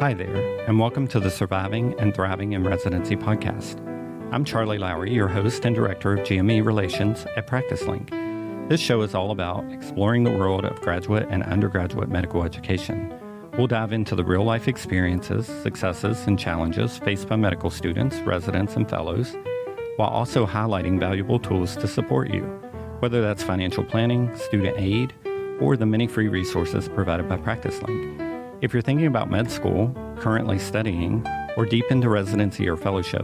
Hi there, and welcome to the Surviving and Thriving in Residency podcast. I'm Charley Lowry, your host and director of GME Relations at PracticeLink. This show is all about exploring the world of graduate and undergraduate medical education. We'll dive into the real-life experiences, successes, and challenges faced by medical students, residents, and fellows, while also highlighting valuable tools to support you, whether that's financial planning, student aid, or the many free resources provided by PracticeLink. If you're thinking about med school, currently studying, or deep into residency or fellowship,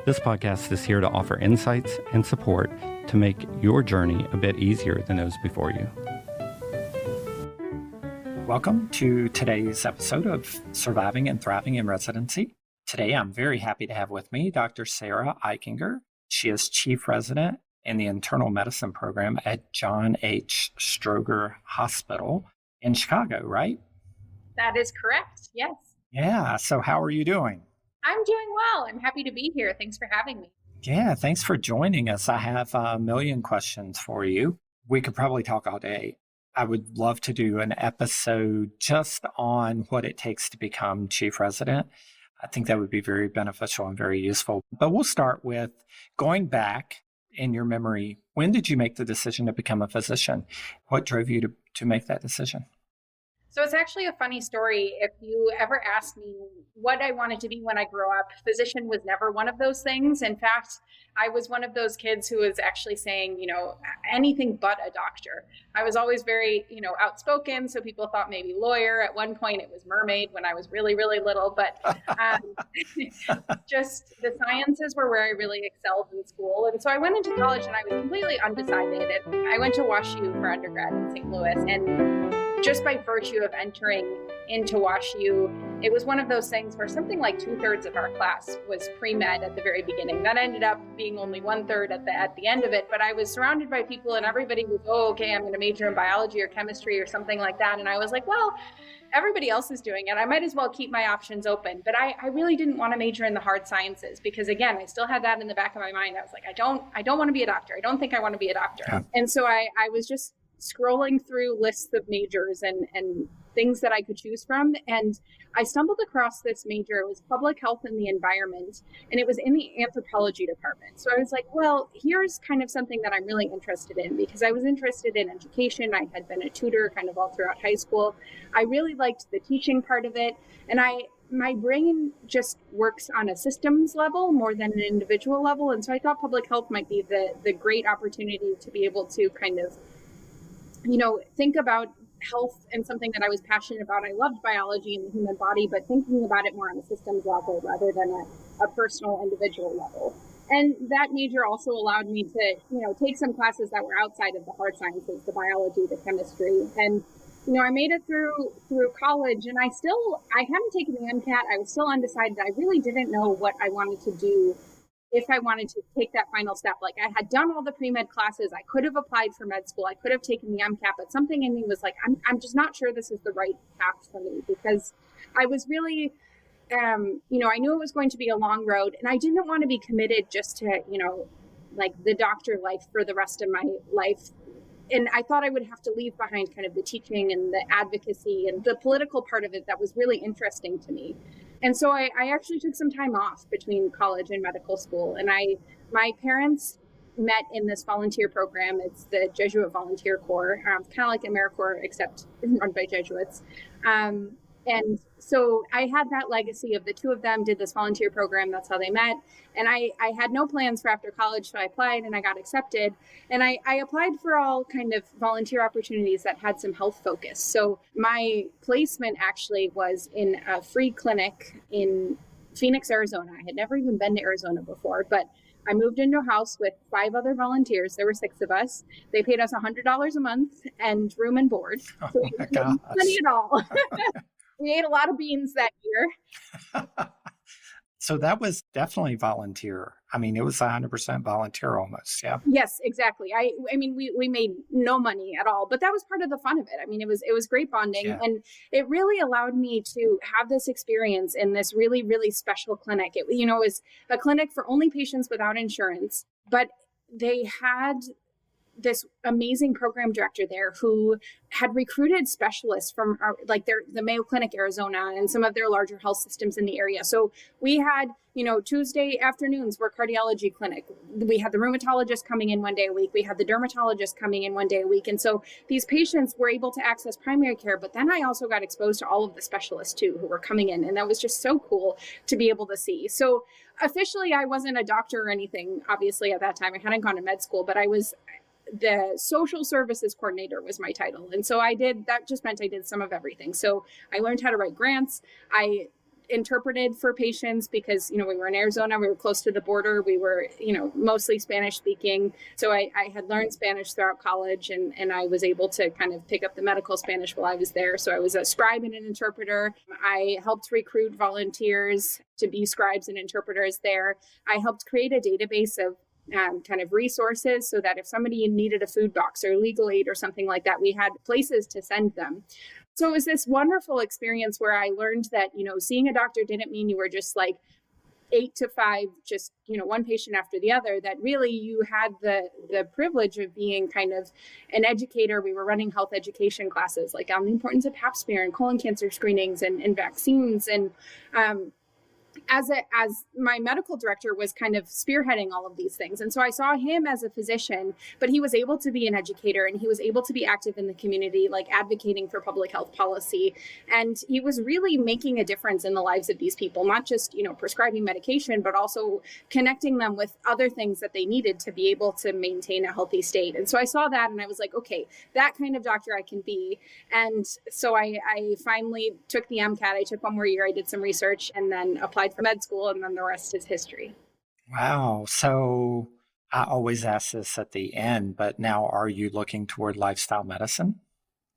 this podcast is here to offer insights and support to make your journey a bit easier than those before you. Welcome to today's episode of Surviving and Thriving in Residency. Today, I'm very happy to have with me Dr. Sarah Eichinger. She is Chief Resident in the Internal Medicine Program at John H. Stroger Hospital in Chicago, right? That is correct. Yes. Yeah. So how are you doing? I'm doing well. I'm happy to be here. Thanks for having me. Yeah. Thanks for joining us. I have a million questions for you. We could probably talk all day. I would love to do an episode just on what it takes to become chief resident. I think that would be very beneficial and very useful. But we'll start with going back in your memory. When did you make the decision to become a physician? What drove you to make that decision? So it's actually a funny story. If you ever asked me what I wanted to be when I grew up, physician was never one of those things. In fact, I was one of those kids who was actually saying, anything but a doctor. I was always very, outspoken. So people thought maybe lawyer. At one point it was mermaid when I was really, really little. But just the sciences were where I really excelled in school. And so I went into college and I was completely undecided. I went to WashU for undergrad in St. Louis. And just by virtue of entering into WashU, it was one of those things where something like 2/3 of our class was pre-med at the very beginning. That ended up being only 1/3 at the end of it. But I was surrounded by people and everybody was, okay, I'm going to major in biology or chemistry or something like that. And I was like, well, everybody else is doing it. I might as well keep my options open. But I really didn't want to major in the hard sciences because, again, I still had that in the back of my mind. I was like, I don't want to be a doctor. I don't think I want to be a doctor. Yeah. And so I was just scrolling through lists of majors and things that I could choose from. And I stumbled across this major. It was public health and the environment, and it was in the anthropology department. So I was like, well, here's kind of something that I'm really interested in because I was interested in education. I had been a tutor kind of all throughout high school. I really liked the teaching part of it. And my brain just works on a systems level more than an individual level. And so I thought public health might be the great opportunity to be able to kind of think about health and something that I was passionate about. I loved biology and the human body, but thinking about it more on a systems level rather than a personal individual level. And that major also allowed me to, take some classes that were outside of the hard sciences, the biology, the chemistry. And, I made it through college and I hadn't taken the MCAT. I was still undecided. I really didn't know what I wanted to do if I wanted to take that final step. Like I had done all the pre-med classes. I could have applied for med school. I could have taken the MCAT, but something in me was like, I'm just not sure this is the right path for me because I was really, I knew it was going to be a long road and I didn't want to be committed just to, like the doctor life for the rest of my life. And I thought I would have to leave behind kind of the teaching and the advocacy and the political part of it that was really interesting to me. And so I actually took some time off between college and medical school. And my parents met in this volunteer program. It's the Jesuit Volunteer Corps, kind of like AmeriCorps, except run by Jesuits. And so I had that legacy of the two of them did this volunteer program. That's how they met. And I had no plans for after college. So I applied and I got accepted. And I applied for all kind of volunteer opportunities that had some health focus. So my placement actually was in a free clinic in Phoenix, Arizona. I had never even been to Arizona before, but I moved into a house with 5 other volunteers. There were 6 of us. They paid us $100 a month and room and board. So oh my gosh. Money at all. We ate a lot of beans that year. So that was definitely volunteer. I mean, it was 100% volunteer almost. Yeah. Yes, exactly. I mean, we made no money at all, but that was part of the fun of it. I mean, it was great bonding, yeah. And it really allowed me to have this experience in this really, really special clinic. It was a clinic for only patients without insurance, but they had this amazing program director there who had recruited specialists from the Mayo Clinic, Arizona, and some of their larger health systems in the area. So we had, Tuesday afternoons were cardiology clinic. We had the rheumatologist coming in one day a week. We had the dermatologist coming in one day a week. And so these patients were able to access primary care. But then I also got exposed to all of the specialists too, who were coming in. And that was just so cool to be able to see. So officially, I wasn't a doctor or anything, obviously, at that time. I hadn't gone to med school, but I was the social services coordinator was my title. And so that just meant I did some of everything. So I learned how to write grants. I interpreted for patients because, we were in Arizona, we were close to the border. We were, mostly Spanish speaking. So I had learned Spanish throughout college and I was able to kind of pick up the medical Spanish while I was there. So I was a scribe and an interpreter. I helped recruit volunteers to be scribes and interpreters there. I helped create a database of kind of resources so that if somebody needed a food box or legal aid or something like that, we had places to send them. So it was this wonderful experience where I learned that, seeing a doctor didn't mean you were just like 8 to 5, just, one patient after the other, that really you had the privilege of being kind of an educator. We were running health education classes like on the importance of pap smear and colon cancer screenings and vaccines. And as my medical director was kind of spearheading all of these things. And so I saw him as a physician, but he was able to be an educator and he was able to be active in the community, like advocating for public health policy. And he was really making a difference in the lives of these people, not just, prescribing medication, but also connecting them with other things that they needed to be able to maintain a healthy state. And so I saw that and I was like, okay, that kind of doctor I can be. And so I finally took the MCAT. I took one more year. I did some research and then applied for med school, and then the rest is history. Wow. So I always ask this at the end, but now are you looking toward lifestyle medicine?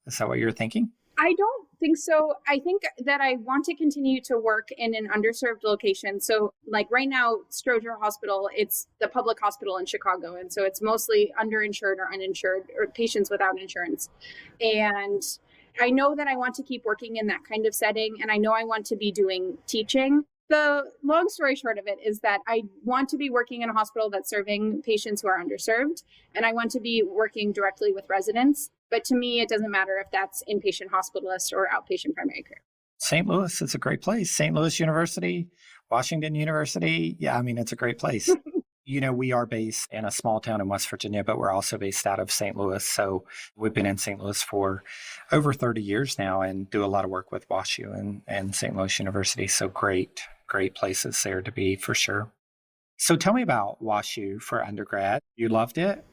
Is that what you're thinking? I don't think so. I think that I want to continue to work in an underserved location. So like right now, Stroger Hospital, it's the public hospital in Chicago. And so it's mostly underinsured or uninsured or patients without insurance. And I know that I want to keep working in that kind of setting. And I know I want to be doing teaching. The long story short of it is that I want to be working in a hospital that's serving patients who are underserved, and I want to be working directly with residents. But to me, it doesn't matter if that's inpatient hospitalist or outpatient primary care. St. Louis is a great place. St. Louis University, Washington University. Yeah, I mean, it's a great place. We are based in a small town in West Virginia, but we're also based out of St. Louis. So we've been in St. Louis for over 30 years now and do a lot of work with WashU and St. Louis University. So great places there to be for sure. So tell me about WashU for undergrad. You loved it?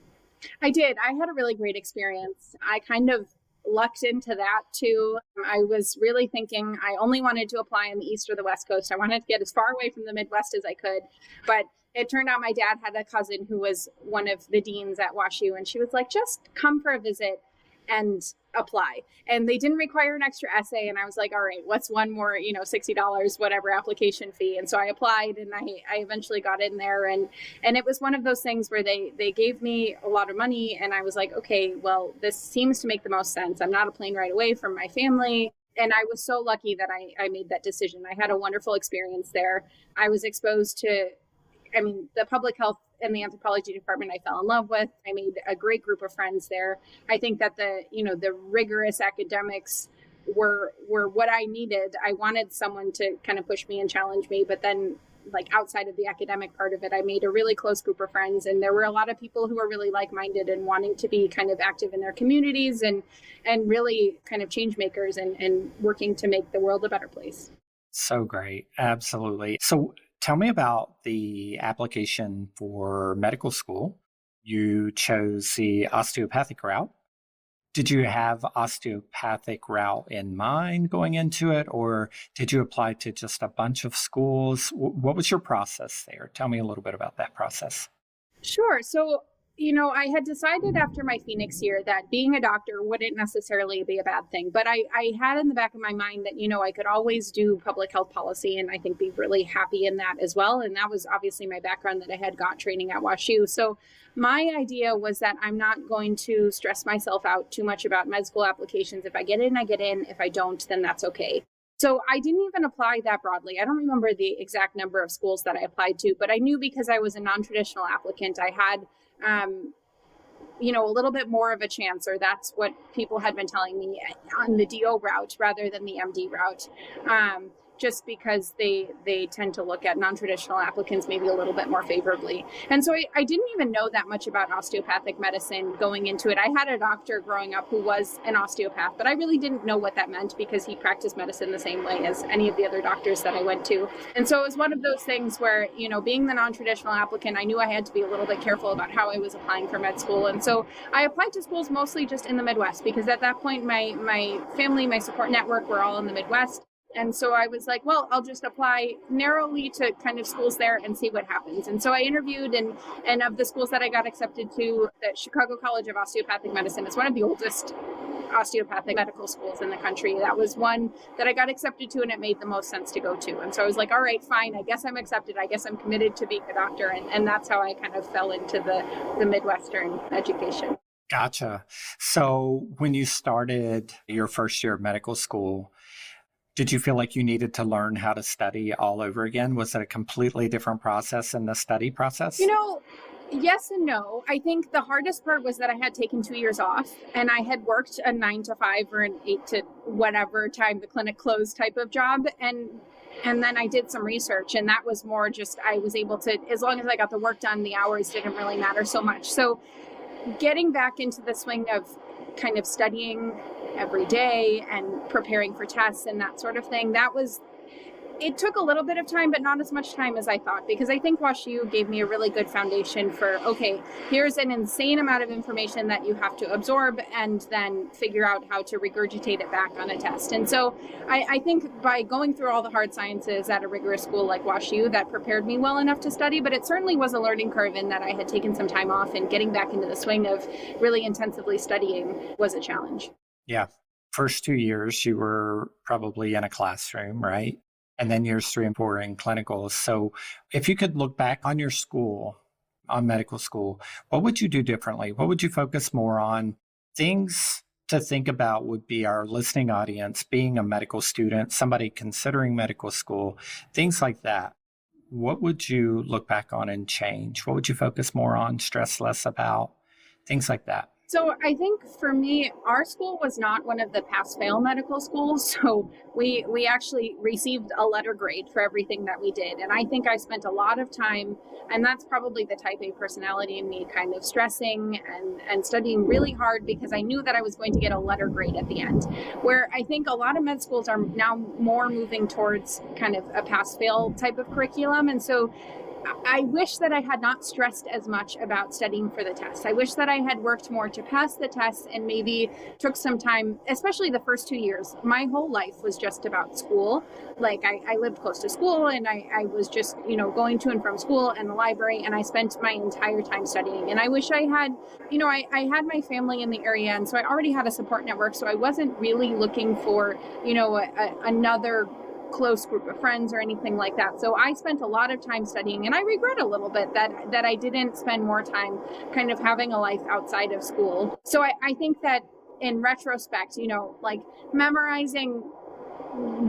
I did. I had a really great experience. I kind of lucked into that too. I was really thinking I only wanted to apply on the East or the West Coast. I wanted to get as far away from the Midwest as I could. But it turned out my dad had a cousin who was one of the deans at WashU, and she was like, just come for a visit and apply. And they didn't require an extra essay. And I was like, all right, what's one more, $60, whatever application fee. And so I applied and I eventually got in there. And it was one of those things where they gave me a lot of money. And I was like, okay, well, this seems to make the most sense. I'm not a plane ride away from my family. And I was so lucky that I made that decision. I had a wonderful experience there. I was exposed to, the public health and the anthropology department I fell in love with. I made a great group of friends there. I think that the rigorous academics were what I needed. I wanted someone to kind of push me and challenge me, but then like outside of the academic part of it, I made a really close group of friends, and there were a lot of people who were really like-minded and wanting to be kind of active in their communities and really kind of change makers and working to make the world a better place. So great. Absolutely. So tell me about the application for medical school. You chose the osteopathic route. Did you have osteopathic route in mind going into it, or did you apply to just a bunch of schools? What was your process there? Tell me a little bit about that process. Sure. So, I had decided after my Phoenix year that being a doctor wouldn't necessarily be a bad thing. But I had in the back of my mind that, I could always do public health policy and I think be really happy in that as well. And that was obviously my background that I had got training at WashU. So my idea was that I'm not going to stress myself out too much about med school applications. If I get in, I get in. If I don't, then that's okay. So I didn't even apply that broadly. I don't remember the exact number of schools that I applied to, but I knew because I was a non-traditional applicant, I had a little bit more of a chance, or that's what people had been telling me on the DO route rather than the MD route. Just because they tend to look at non-traditional applicants maybe a little bit more favorably. And so I didn't even know that much about osteopathic medicine going into it. I had a doctor growing up who was an osteopath, but I really didn't know what that meant because he practiced medicine the same way as any of the other doctors that I went to. And so it was one of those things where, being the non-traditional applicant, I knew I had to be a little bit careful about how I was applying for med school. And so I applied to schools mostly just in the Midwest, because at that point, my family, my support network were all in the Midwest. And so I was like, well, I'll just apply narrowly to kind of schools there and see what happens. And so I interviewed, and of the schools that I got accepted to, the Chicago College of Osteopathic Medicine is one of the oldest osteopathic medical schools in the country. That was one that I got accepted to, and it made the most sense to go to. And so I was like, all right, fine, I guess I'm accepted. I guess I'm committed to being a doctor. And that's how I kind of fell into the Midwestern education. Gotcha. So when you started your first year of medical school, did you feel like you needed to learn how to study all over again? Was it a completely different process in the study process? Yes and no. I think the hardest part was that I had taken 2 years off, and I had worked a 9 to 5 or an 8 to whatever time the clinic closed type of job. And then I did some research, and that was more just, I was able to, as long as I got the work done, the hours didn't really matter so much. So getting back into the swing of kind of studying every day and preparing for tests and that sort of thing, it took a little bit of time, but not as much time as I thought, because I think WashU gave me a really good foundation for, okay, here's an insane amount of information that you have to absorb and then figure out how to regurgitate it back on a test. And so I think by going through all the hard sciences at a rigorous school like WashU, that prepared me well enough to study, but it certainly was a learning curve in that I had taken some time off, and getting back into the swing of really intensively studying was a challenge. Yeah. First 2 years, you were probably in a classroom, right? And then years 3 and 4 in clinicals. So if you could look back on your school, on medical school, what would you do differently? What would you focus more on? Things to think about would be our listening audience, being a medical student, somebody considering medical school, things like that. What would you look back on and change? What would you focus more on, stress less about, things like that? So I think for me, our school was not one of the pass-fail medical schools. So we actually received a letter grade for everything that we did. And I think I spent a lot of time, and that's probably the type A personality in me, kind of stressing and studying really hard because I knew that I was going to get a letter grade at the end. Where I think a lot of med schools are now more moving towards kind of a pass-fail type of curriculum. And so I wish that I had not stressed as much about studying for the test. I wish that I had worked more to pass the test and maybe took some time, especially the first 2 years. My whole life was just about school. Like I lived close to school, and I was just, going to and from school and the library, and I spent my entire time studying. And I wish I had, I had my family in the area, and so I already had a support network. So I wasn't really looking for, another close group of friends or anything like that. So I spent a lot of time studying, and I regret a little bit that I didn't spend more time kind of having a life outside of school. So I think that in retrospect, like memorizing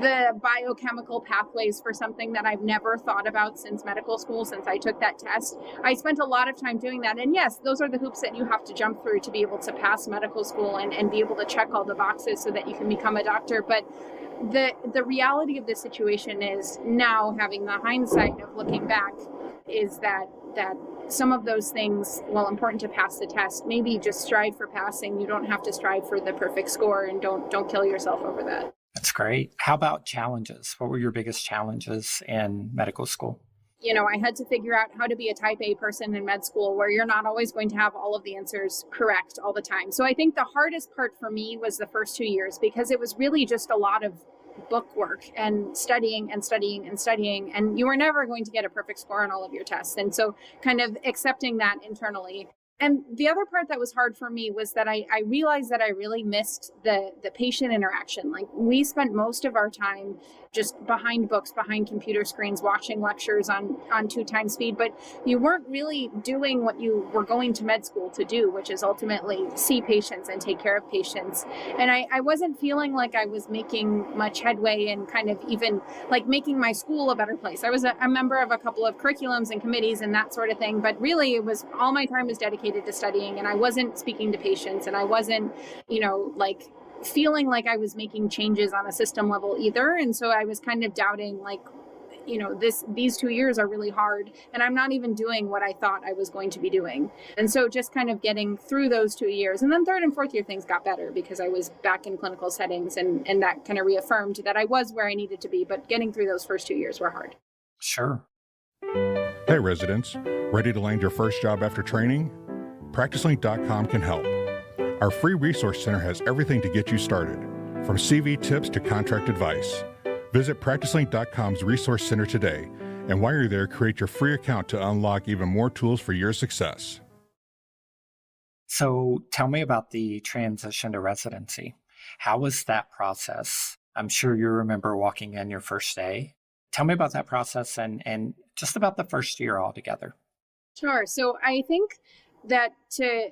the biochemical pathways for something that I've never thought about since medical school, since I took that test. I spent a lot of time doing that. And yes, those are the hoops that you have to jump through to be able to pass medical school and be able to check all the boxes so that you can become a doctor. But the reality of the situation is now, having the hindsight of looking back, is that some of those things, while important to pass the test, maybe just strive for passing. You don't have to strive for the perfect score, and don't kill yourself over that. That's great. How about challenges? What were your biggest challenges in medical school? I had to figure out how to be a type A person in med school, where you're not always going to have all of the answers correct all the time. So I think the hardest part for me was the first 2 years, because it was really just a lot of book work and studying and studying and studying, and you were never going to get a perfect score on all of your tests. And so kind of accepting that internally. And the other part that was hard for me was that I realized that I really missed the patient interaction. Like, we spent most of our time just behind books, behind computer screens, watching lectures on 2 times speed, but you weren't really doing what you were going to med school to do, which is ultimately see patients and take care of patients. And I wasn't feeling like I was making much headway and kind of even like making my school a better place. I was a member of a couple of curriculums and committees and that sort of thing, but really it was all my time was dedicated dedicated to studying, and I wasn't speaking to patients, and I wasn't, like feeling like I was making changes on a system level either. And so I was kind of doubting, like, these 2 years are really hard, and I'm not even doing what I thought I was going to be doing. And so just kind of getting through those 2 years, and then third and fourth year things got better because I was back in clinical settings, and that kind of reaffirmed that I was where I needed to be. But getting through those first 2 years were hard. Sure. Hey residents, ready to land your first job after training? PracticeLink.com can help. Our free resource center has everything to get you started, from CV tips to contract advice. Visit PracticeLink.com's resource center today, and while you're there, create your free account to unlock even more tools for your success. So tell me about the transition to residency. How was that process? I'm sure you remember walking in your first day. Tell me about that process and just about the first year altogether. Sure. So I think that to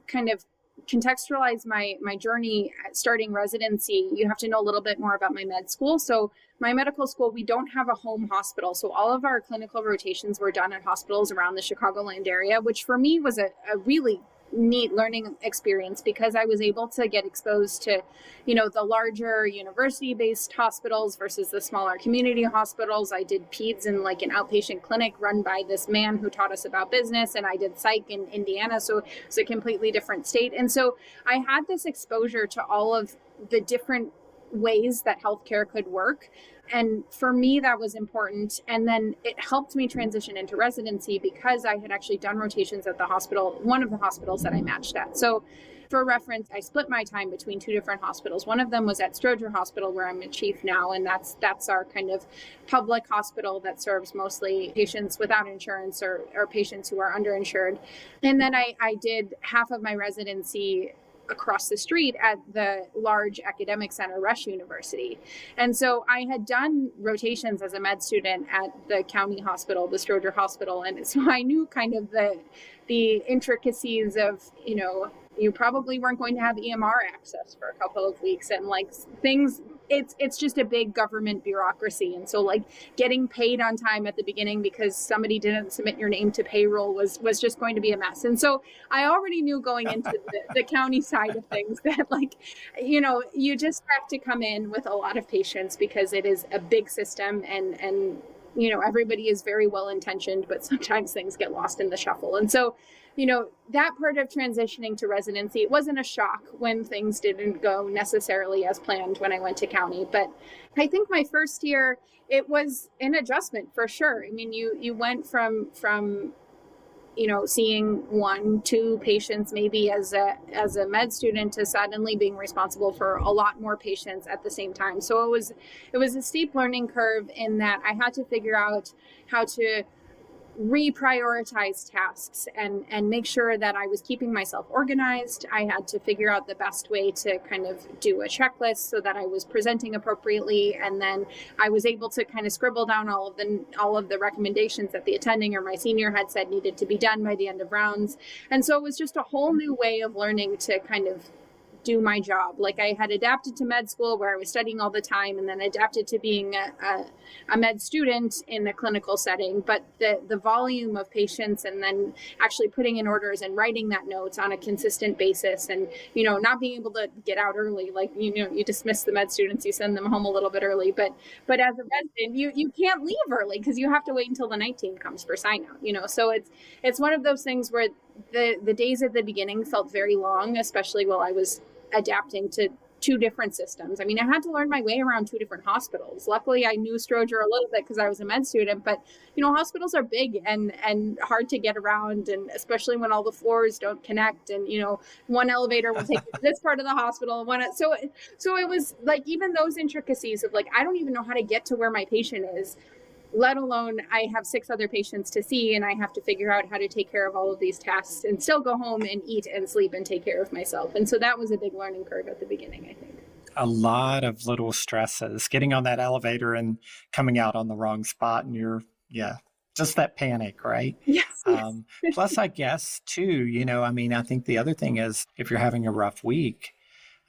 kind of contextualize my journey starting residency, you have to know a little bit more about my med school. So my medical school, we don't have a home hospital. So all of our clinical rotations were done at hospitals around the Chicagoland area, which for me was a really neat learning experience because I was able to get exposed to, the larger university-based hospitals versus the smaller community hospitals. I did peds in like an outpatient clinic run by this man who taught us about business, and I did psych in Indiana. So it's a completely different state. And so I had this exposure to all of the different ways that healthcare could work. And for me, that was important. And then it helped me transition into residency because I had actually done rotations at the hospital, one of the hospitals that I matched at. So for reference, I split my time between two different hospitals. One of them was at Stroger Hospital, where I'm a chief now. And that's our kind of public hospital that serves mostly patients without insurance or patients who are underinsured. And then I did half of my residency across the street at the large academic center, Rush University. And so I had done rotations as a med student at the county hospital, the Stroger Hospital. And so I knew kind of the intricacies of, you probably weren't going to have EMR access for a couple of weeks, and like things, it's just a big government bureaucracy. And so like getting paid on time at the beginning because somebody didn't submit your name to payroll was just going to be a mess. And so I already knew going into the county side of things that like, you just have to come in with a lot of patience because it is a big system, and everybody is very well intentioned, but sometimes things get lost in the shuffle. And so that part of transitioning to residency, it wasn't a shock when things didn't go necessarily as planned when I went to county. But I think my first year, it was an adjustment for sure. I mean, you went from seeing 1-2 patients maybe as a med student to suddenly being responsible for a lot more patients at the same time. So it was a steep learning curve in that I had to figure out how to reprioritize tasks and make sure that I was keeping myself organized. I had to figure out the best way to kind of do a checklist so that I was presenting appropriately. And then I was able to kind of scribble down all of the recommendations that the attending or my senior had said needed to be done by the end of rounds. And so it was just a whole new way of learning to kind of do my job. Like I had adapted to med school where I was studying all the time, and then adapted to being a med student in a clinical setting. But the volume of patients, and then actually putting in orders and writing that notes on a consistent basis, and not being able to get out early, like you dismiss the med students, you send them home a little bit early, but as a resident you can't leave early because you have to wait until the night team comes for sign out. So it's one of those things where the days at the beginning felt very long, especially while I was adapting to 2 different systems. I mean, I had to learn my way around 2 different hospitals. Luckily, I knew Stroger a little bit because I was a med student, but hospitals are big and hard to get around, and especially when all the floors don't connect, and one elevator will take you to this part of the hospital, and so it was like even those intricacies of like I don't even know how to get to where my patient is, let alone I have 6 other patients to see, and I have to figure out how to take care of all of these tasks and still go home and eat and sleep and take care of myself. And so that was a big learning curve at the beginning, I think. A lot of little stresses, getting on that elevator and coming out on the wrong spot, and just that panic, right? Yes. Plus, I guess too, I think the other thing is if you're having a rough week,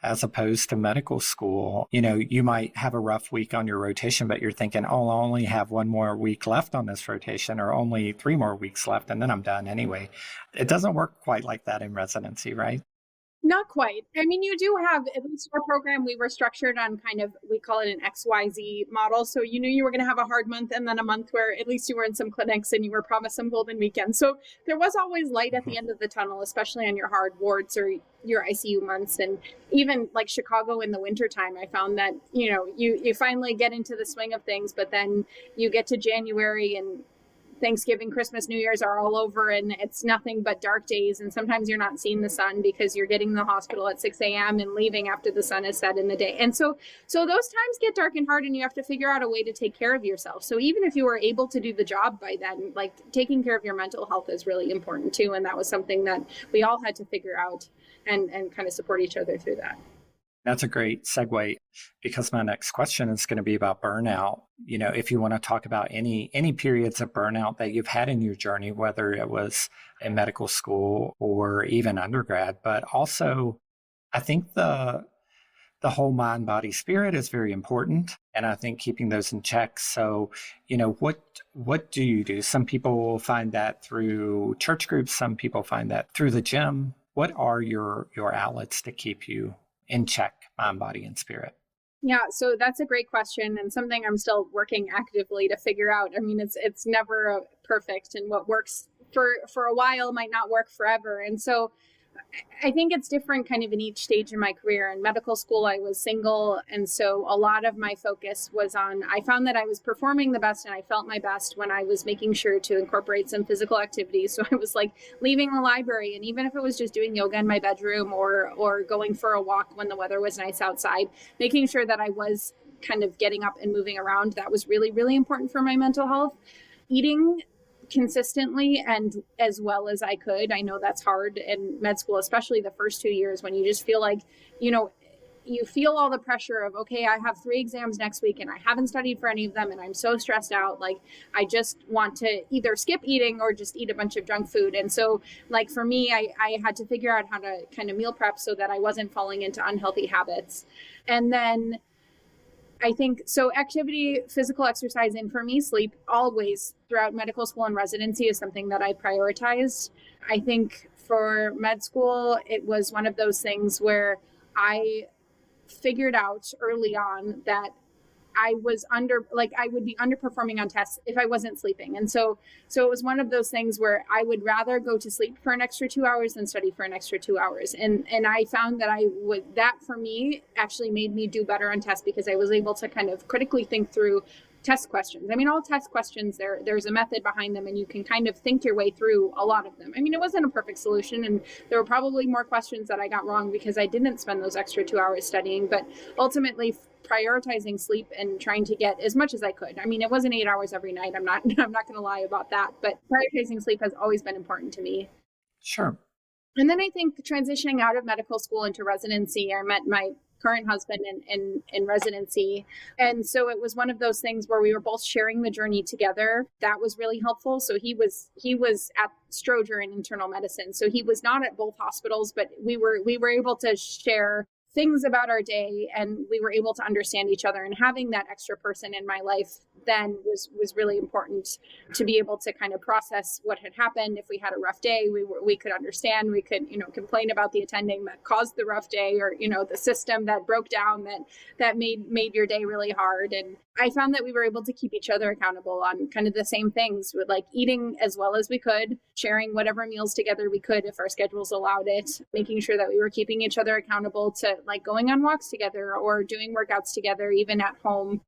as opposed to medical school. You might have a rough week on your rotation, but you're thinking, oh, I'll only have one more week left on this rotation or only 3 more weeks left, and then I'm done anyway. It doesn't work quite like that in residency, right? Not quite. I mean, you do have, at least our program, we were structured on kind of, we call it an XYZ model. So you knew you were going to have a hard month and then a month where at least you were in some clinics and you were promised some golden weekends. So there was always light at the end of the tunnel, especially on your hard wards or your ICU months. And even like Chicago in the wintertime, I found that, you finally get into the swing of things, but then you get to January and Thanksgiving, Christmas, New Year's are all over and it's nothing but dark days. And sometimes you're not seeing the sun because you're getting to the hospital at 6 a.m. and leaving after the sun is set in the day. And so those times get dark and hard and you have to figure out a way to take care of yourself. So even if you were able to do the job by then, like taking care of your mental health is really important too. And that was something that we all had to figure out and kind of support each other through that. That's a great segue because my next question is going to be about burnout. If you want to talk about any periods of burnout that you've had in your journey, whether it was in medical school or even undergrad, but also I think the whole mind, body, spirit is very important. And I think keeping those in check. So, what do you do? Some people will find that through church groups. Some people find that through the gym. What are your outlets to keep you in check, mind, body, and spirit? Yeah, so that's a great question and something I'm still working actively to figure out. I mean, it's never perfect, and what works for a while might not work forever. And so I think it's different kind of in each stage in my career. In medical school, I was single. And so a lot of my focus was on, I found that I was performing the best and I felt my best when I was making sure to incorporate some physical activity. So I was like leaving the library, and even if it was just doing yoga in my bedroom or going for a walk when the weather was nice outside, making sure that I was kind of getting up and moving around, that was really, really important for my mental health. Eating consistently and as well as I could. I know that's hard in med school, especially the first 2 years when you just feel like, you feel all the pressure of, okay, I have 3 exams next week and I haven't studied for any of them and I'm so stressed out. Like, I just want to either skip eating or just eat a bunch of junk food. And so like for me, I had to figure out how to kind of meal prep so that I wasn't falling into unhealthy habits. And then I think so activity, physical exercise, and for me, sleep always throughout medical school and residency is something that I prioritized. I think for med school, it was one of those things where I figured out early on that I would be underperforming on tests if I wasn't sleeping. And so it was one of those things where I would rather go to sleep for an extra 2 hours than study for an extra 2 hours. And I found that that for me actually made me do better on tests because I was able to kind of critically think through test questions. I mean, all test questions, there's a method behind them and you can kind of think your way through a lot of them. I mean, it wasn't a perfect solution and there were probably more questions that I got wrong because I didn't spend those extra 2 hours studying, but ultimately prioritizing sleep and trying to get as much as I could. I mean, it wasn't 8 hours every night. I'm not going to lie about that, but prioritizing sleep has always been important to me. Sure. And then I think transitioning out of medical school into residency, I met my current husband in residency. And so it was one of those things where we were both sharing the journey together. That was really helpful. So he was at Stroger in internal medicine. So he was not at both hospitals, but we were able to share things about our day and we were able to understand each other, and having that extra person in my life then was really important to be able to kind of process what had happened. If we had a rough day, we could understand, we could, complain about the attending that caused the rough day, or, the system that broke down that made your day really hard. And I found that we were able to keep each other accountable on kind of the same things, with like eating as well as we could, sharing whatever meals together we could if our schedules allowed it, making sure that we were keeping each other accountable to like going on walks together or doing workouts together, even at home.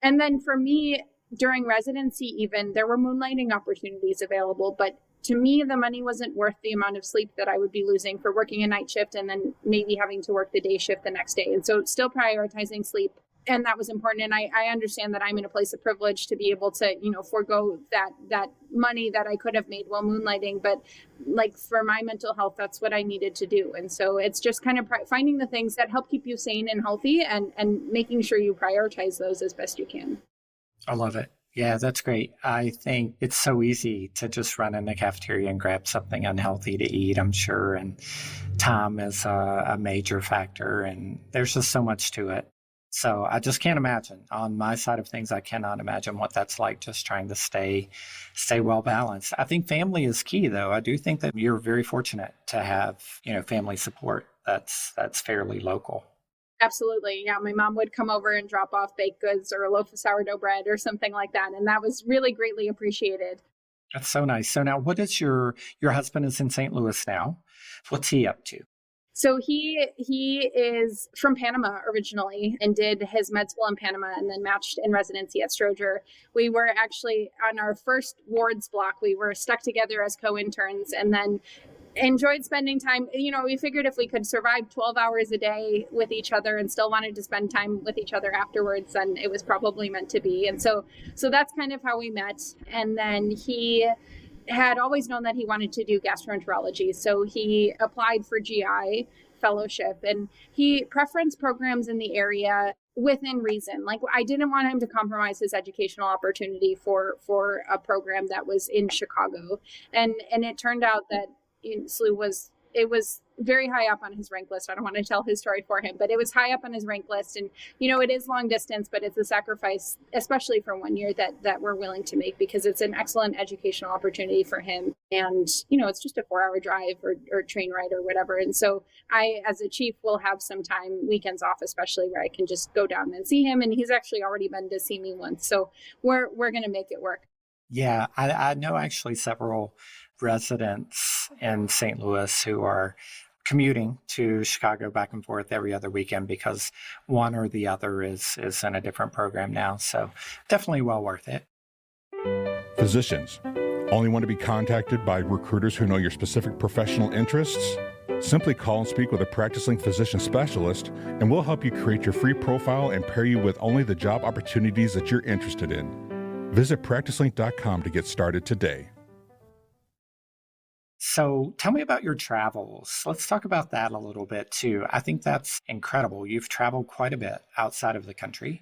And then for me, during residency, even there were moonlighting opportunities available, but to me, the money wasn't worth the amount of sleep that I would be losing for working a night shift and then maybe having to work the day shift the next day. And so still prioritizing sleep. And that was important. And I understand that I'm in a place of privilege to be able to, forego that money that I could have made while moonlighting. But like for my mental health, that's what I needed to do. And so it's just kind of finding the things that help keep you sane and healthy and making sure you prioritize those as best you can. I love it. Yeah, that's great. I think it's so easy to just run in the cafeteria and grab something unhealthy to eat, I'm sure. And time is a major factor, and there's just so much to it. So I just can't imagine. On my side of things, I cannot imagine what that's like, just trying to stay well balanced. I think family is key, though. I do think that you're very fortunate to have, family support that's fairly local. Absolutely. Yeah. My mom would come over and drop off baked goods or a loaf of sourdough bread or something like that. And that was really greatly appreciated. That's so nice. So now what is your husband is in St. Louis now. What's he up to? So he is from Panama originally and did his med school in Panama and then matched in residency at Stroger. We were actually on our first wards block. We were stuck together as co-interns and then enjoyed spending time. We figured if we could survive 12 hours a day with each other and still wanted to spend time with each other afterwards, then it was probably meant to be. And so that's kind of how we met. And then he had always known that he wanted to do gastroenterology. So he applied for GI fellowship and he preferenced programs in the area within reason. Like I didn't want him to compromise his educational opportunity for a program that was in Chicago. And it turned out that SLU was very high up on his rank list. I don't want to tell his story for him, but it was high up on his rank list. And, it is long distance, but it's a sacrifice, especially for 1 year that we're willing to make because it's an excellent educational opportunity for him. And, it's just a 4-hour drive or train ride or whatever. And so I, as a chief, will have some time, weekends off, especially where I can just go down and see him. And he's actually already been to see me once. So we're going to make it work. Yeah, I know actually several residents in St. Louis who are commuting to Chicago back and forth every other weekend because one or the other is in a different program now. So definitely well worth it. Physicians, only want to be contacted by recruiters who know your specific professional interests? Simply call and speak with a PracticeLink physician specialist, and we'll help you create your free profile and pair you with only the job opportunities that you're interested in. Visit PracticeLink.com to get started today. So tell me about your travels. Let's talk about that a little bit too. I think that's incredible. You've traveled quite a bit outside of the country.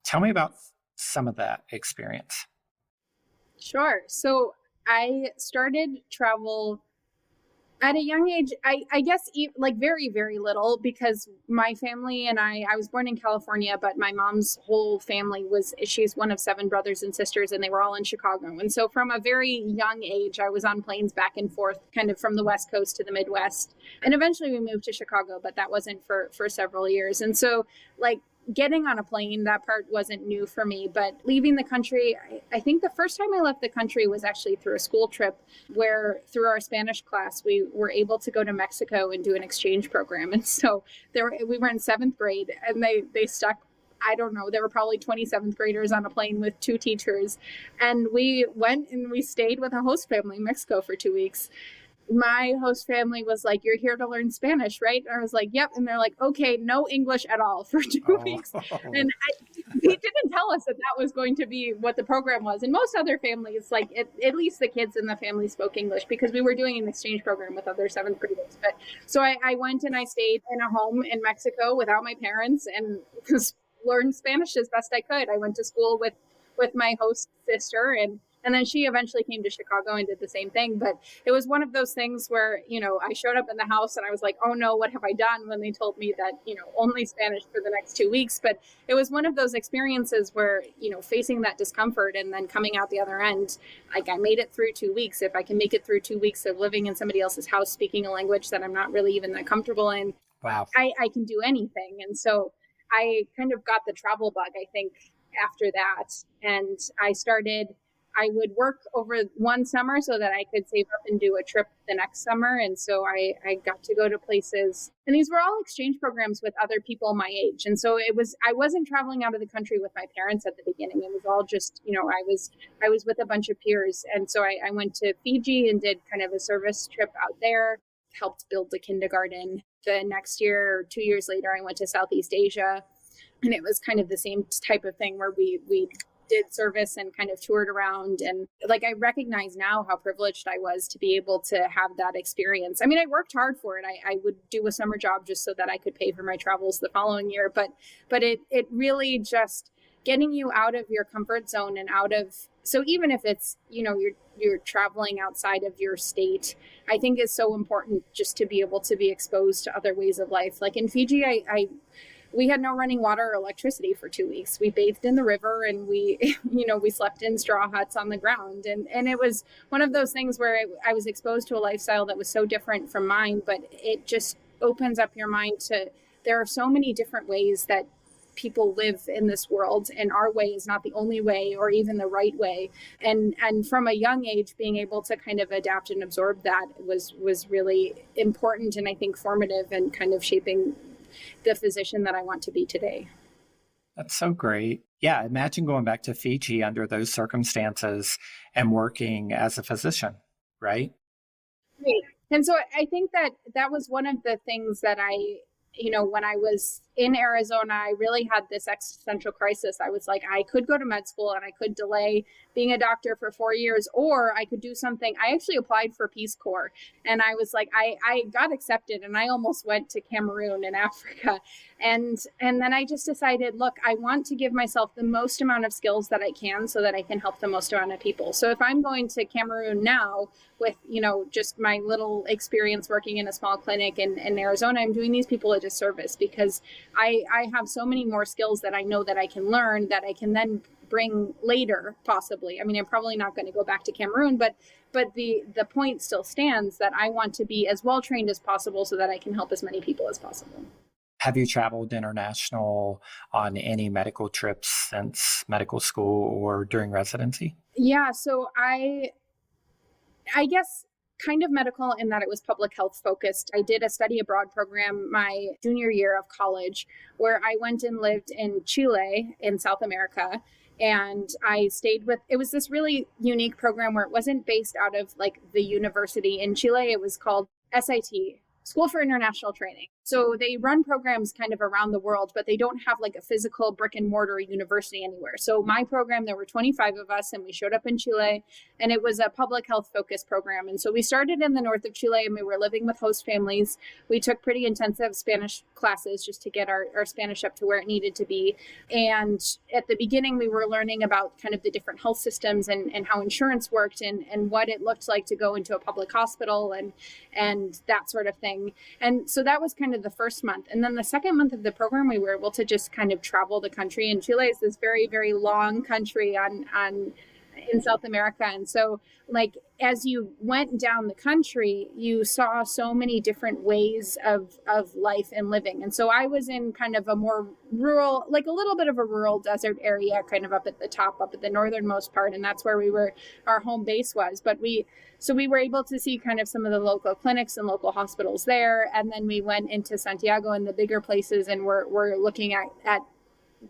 Tell me about some of that experience. Sure. So I started travel at a young age, I guess like very, very little because my family and I was born in California, but my mom's whole family she's one of 7 brothers and sisters and they were all in Chicago. And so from a very young age, I was on planes back and forth kind of from the West Coast to the Midwest. And eventually we moved to Chicago, but that wasn't for several years. And so like getting on a plane, that part wasn't new for me, but leaving the country, I think the first time I left the country was actually through a school trip where through our Spanish class, we were able to go to Mexico and do an exchange program. And so we were in 7th grade and they stuck, I don't know, there were probably 27th graders on a plane with 2 teachers. And we went and we stayed with a host family in Mexico for 2 weeks. My host family was like, "You're here to learn Spanish, right?" And I was like, "Yep." And they're like, "Okay, no English at all for 2 weeks." And they didn't tell us that was going to be what the program was. And most other families, like at least the kids in the family spoke English because we were doing an exchange program with other 7th graders. But so I went and I stayed in a home in Mexico without my parents and learned Spanish as best I could. I went to school with my host sister and then she eventually came to Chicago and did the same thing. But it was one of those things where, I showed up in the house and I was like, oh no, what have I done? When they told me that, only Spanish for the next 2 weeks. But it was one of those experiences where, facing that discomfort and then coming out the other end, like I made it through 2 weeks. If I can make it through 2 weeks of living in somebody else's house, speaking a language that I'm not really even that comfortable in, wow, I can do anything. And so I kind of got the travel bug, I think, after that. And I would work over one summer so that I could save up and do a trip the next summer. And so I got to go to places, and these were all exchange programs with other people my age. And so I wasn't traveling out of the country with my parents at the beginning. It was all just, I was with a bunch of peers. And so I went to Fiji and did kind of a service trip out there, helped build the kindergarten. The next year or 2 years later, I went to Southeast Asia, and it was kind of the same type of thing where we did service and kind of toured around. And like, I recognize now how privileged I was to be able to have that experience. I mean, I worked hard for it. I would do a summer job just so that I could pay for my travels the following year. But it really just getting you out of your comfort zone and out of, so even if it's, you're traveling outside of your state, I think is so important just to be able to be exposed to other ways of life. Like in Fiji, we had no running water or electricity for 2 weeks. We bathed in the river and we slept in straw huts on the ground. And it was one of those things where I was exposed to a lifestyle that was so different from mine, but it just opens up your mind to, there are so many different ways that people live in this world, and our way is not the only way or even the right way. And from a young age, being able to kind of adapt and absorb that was really important, and I think formative and kind of shaping the physician that I want to be today. That's so great. Yeah, imagine going back to Fiji under those circumstances and working as a physician, right? Right. And so I think that was one of the things that when I was in Arizona, I really had this existential crisis. I was like, I could go to med school and I could delay being a doctor for 4 years, or I could do something. I actually applied for Peace Corps, and I was like, I got accepted, and I almost went to Cameroon in Africa. And then I just decided, look, I want to give myself the most amount of skills that I can so that I can help the most amount of people. So if I'm going to Cameroon now with, just my little experience working in a small clinic in Arizona, I'm doing these people a disservice, because I have so many more skills that I know that I can learn that I can then bring later, possibly. I mean, I'm probably not going to go back to Cameroon, but the point still stands that I want to be as well trained as possible so that I can help as many people as possible. Have you traveled international on any medical trips since medical school or during residency? Yeah, so I guess kind of medical in that it was public health focused. I did a study abroad program my junior year of college, where I went and lived in Chile in South America. And I stayed it was this really unique program where it wasn't based out of like the university in Chile. It was called SIT, School for International Training. So they run programs kind of around the world, but they don't have like a physical brick and mortar university anywhere. So my program, there were 25 of us, and we showed up in Chile, and it was a public health focused program. And so we started in the north of Chile, and we were living with host families. We took pretty intensive Spanish classes just to get our Spanish up to where it needed to be. And at the beginning, we were learning about kind of the different health systems and how insurance worked and what it looked like to go into a public hospital and that sort of thing. And so that was kind of the first month. And then the second month of the program, we were able to just kind of travel the country. And Chile is this very, very long country in South America. And so like, as you went down the country, you saw so many different ways of life and living. And so I was in kind of a more rural, like a little bit of a rural desert area, kind of up at the northernmost part. And that's where our home base was. But we were able to see kind of some of the local clinics and local hospitals there. And then we went into Santiago and the bigger places, and we're looking at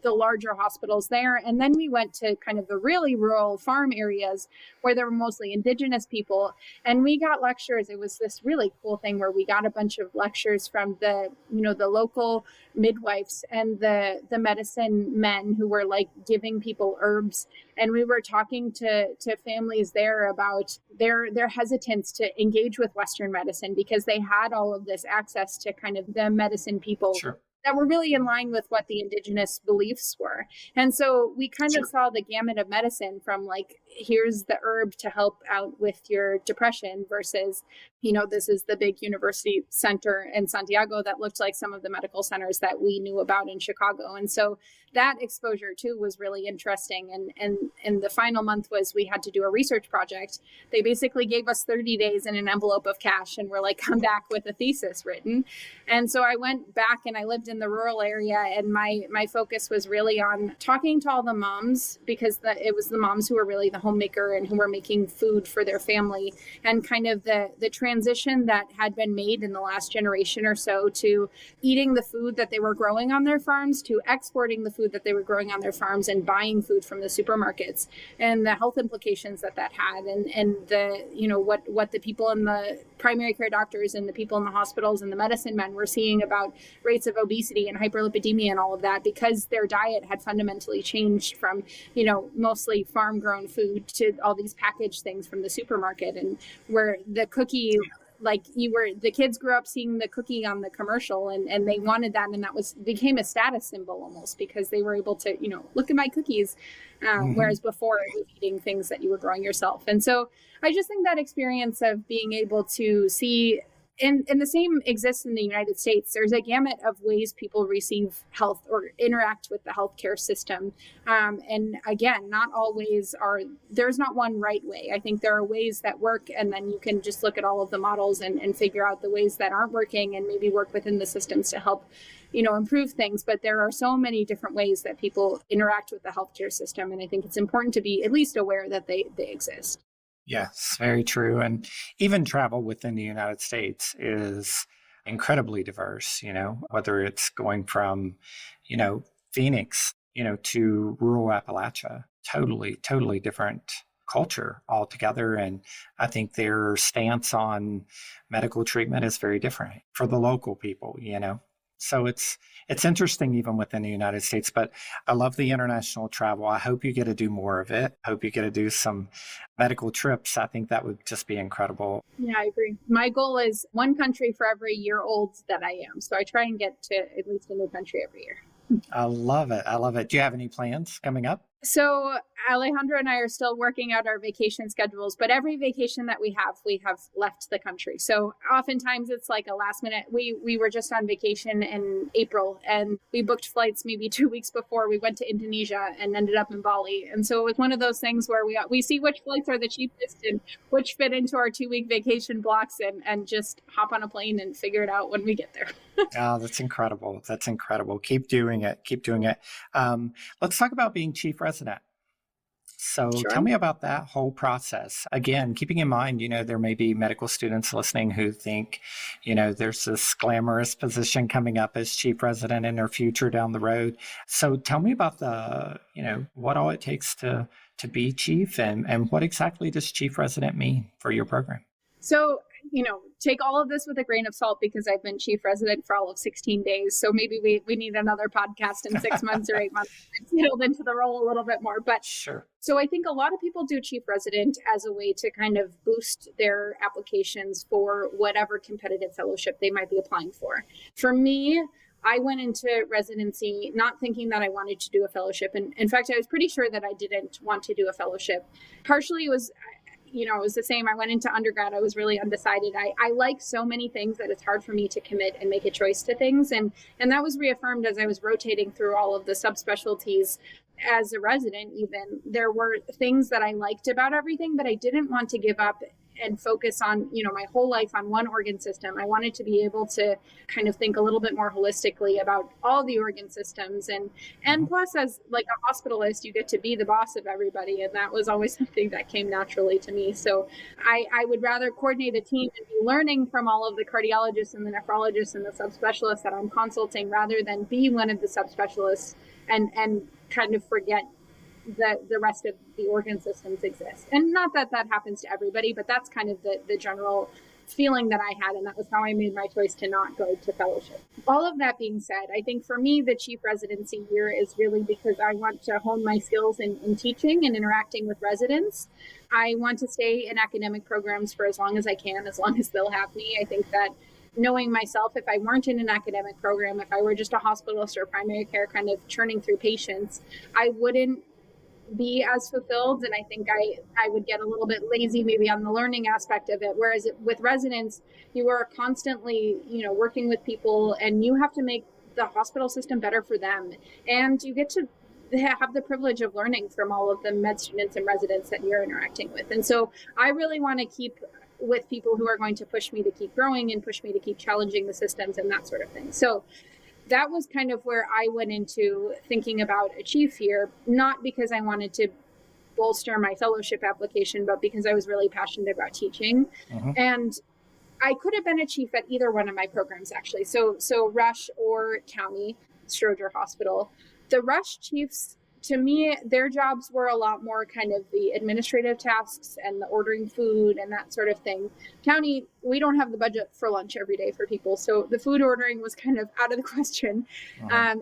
the larger hospitals there. And then we went to kind of the really rural farm areas where there were mostly indigenous people. And we got lectures. It was this really cool thing where we got a bunch of lectures from the local midwives and the medicine men who were like giving people herbs. And we were talking to families there about their hesitance to engage with Western medicine because they had all of this access to kind of the medicine people. Sure. That were really in line with what the indigenous beliefs were. And so we kind of saw the gamut of medicine from like, here's the herb to help out with your depression versus, this is the big university center in Santiago that looked like some of the medical centers that we knew about in Chicago. And so that exposure too was really interesting. And the final month was we had to do a research project. They basically gave us 30 days in an envelope of cash and were like, come back with a thesis written. And so I went back and I lived in the rural area, and my focus was really on talking to all the moms, because it was the moms who were really the homemaker and who were making food for their family, and kind of the transition that had been made in the last generation or so to eating the food that they were growing on their farms, to exporting the food that they were growing on their farms and buying food from the supermarkets, and the health implications that had, and the what the people in the primary care doctors and the people in the hospitals and the medicine men were seeing about rates of obesity and hyperlipidemia and all of that, because their diet had fundamentally changed from, mostly farm grown food to all these packaged things from the supermarket, and where the cookie like the kids grew up seeing the cookie on the commercial and they wanted that. And that became a status symbol almost because they were able to, look at my cookies. Whereas before it was eating things that you were growing yourself. And so I just think that experience of being able to see, and the same exists in the United States. There's a gamut of ways people receive health or interact with the healthcare system. And again, not all ways there's not one right way. I think there are ways that work, and then you can just look at all of the models and figure out the ways that aren't working and maybe work within the systems to help, improve things. But there are so many different ways that people interact with the healthcare system. And I think it's important to be at least aware that they exist. Yes, very true. And even travel within the United States is incredibly diverse, whether it's going from, Phoenix, to rural Appalachia, totally different culture altogether. And I think their stance on medical treatment is very different for the local people, So it's interesting even within the United States, but I love the international travel. I hope you get to do more of it. I hope you get to do some medical trips. I think that would just be incredible. Yeah, I agree. My goal is one country for every year old that I am. So I try and get to at least a new country every year. I love it. Do you have any plans coming up? So Alejandro and I are still working out our vacation schedules, but every vacation that we have left the country. So oftentimes it's like a last minute. We were just on vacation in April and we booked flights maybe 2 weeks before we went to Indonesia and ended up in Bali. And so it was one of those things where we see which flights are the cheapest and which fit into our 2-week vacation blocks and just hop on a plane and figure it out when we get there. Oh, that's incredible. Keep doing it. Let's talk about being chief resident. So Sure. Tell me about that whole process. Again, keeping in mind, there may be medical students listening who think, there's this glamorous position coming up as chief resident in their future down the road. So tell me about what all it takes to be chief and what exactly does chief resident mean for your program? So, take all of this with a grain of salt because I've been chief resident for all of 16 days. So maybe we need another podcast in 6 months or 8 months. I've settled into the role a little bit more. But sure. So I think a lot of people do chief resident as a way to kind of boost their applications for whatever competitive fellowship they might be applying for. For me, I went into residency not thinking that I wanted to do a fellowship. And in fact, I was pretty sure that I didn't want to do a fellowship. Partially it was the same. I went into undergrad. I was really undecided. I like so many things that it's hard for me to commit and make a choice to things. And that was reaffirmed as I was rotating through all of the subspecialties as a resident. Even there were things that I liked about everything, but I didn't want to give up and focus on, my whole life on one organ system. I wanted to be able to kind of think a little bit more holistically about all the organ systems. And plus, as like a hospitalist, you get to be the boss of everybody. And that was always something that came naturally to me. So I would rather coordinate a team and be learning from all of the cardiologists and the nephrologists and the subspecialists that I'm consulting rather than be one of the subspecialists and kind of forget that the rest of the organ systems exist. And not that happens to everybody, but that's kind of the general feeling that I had. And that was how I made my choice to not go to fellowship. All of that being said, I think for me, the chief residency year is really because I want to hone my skills in teaching and interacting with residents. I want to stay in academic programs for as long as I can, as long as they'll have me. I think that knowing myself, if I weren't in an academic program, if I were just a hospitalist or primary care kind of churning through patients, I wouldn't be as fulfilled. And I think I would get a little bit lazy maybe on the learning aspect of it. Whereas with residents, you are constantly, working with people and you have to make the hospital system better for them. And you get to have the privilege of learning from all of the med students and residents that you're interacting with. And so I really want to keep with people who are going to push me to keep growing and push me to keep challenging the systems and that sort of thing. So that was kind of where I went into thinking about a chief here, not because I wanted to bolster my fellowship application, but because I was really passionate about teaching. Mm-hmm. And I could have been a chief at either one of my programs, actually. So Rush or County, Stroger Hospital. The Rush chiefs to me, their jobs were a lot more kind of the administrative tasks and the ordering food and that sort of thing. County, we don't have the budget for lunch every day for people. So the food ordering was kind of out of the question.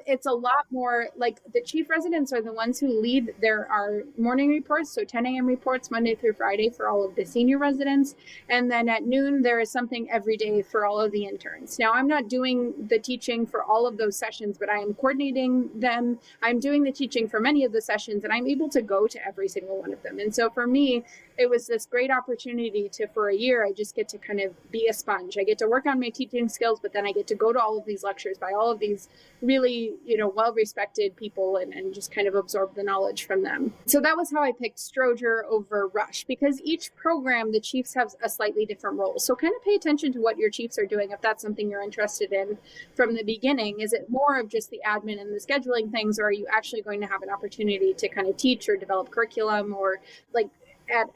It's a lot more like the chief residents are the ones who lead our morning reports. So 10 a.m. reports Monday through Friday for all of the senior residents. And then at noon, there is something every day for all of the interns. Now, I'm not doing the teaching for all of those sessions, but I am coordinating them. I'm doing the teaching for many of the sessions, and I'm able to go to every single one of them. And so for me, it was this great opportunity for a year, I just get to kind of be a sponge. I get to work on my teaching skills, but then I get to go to all of these lectures by all of these really, well-respected people and just kind of absorb the knowledge from them. So that was how I picked Stroger over Rush, because each program, the chiefs have a slightly different role. So kind of pay attention to what your chiefs are doing if that's something you're interested in from the beginning. Is it more of just the admin and the scheduling things, or are you actually going to have an opportunity to kind of teach or develop curriculum, or like at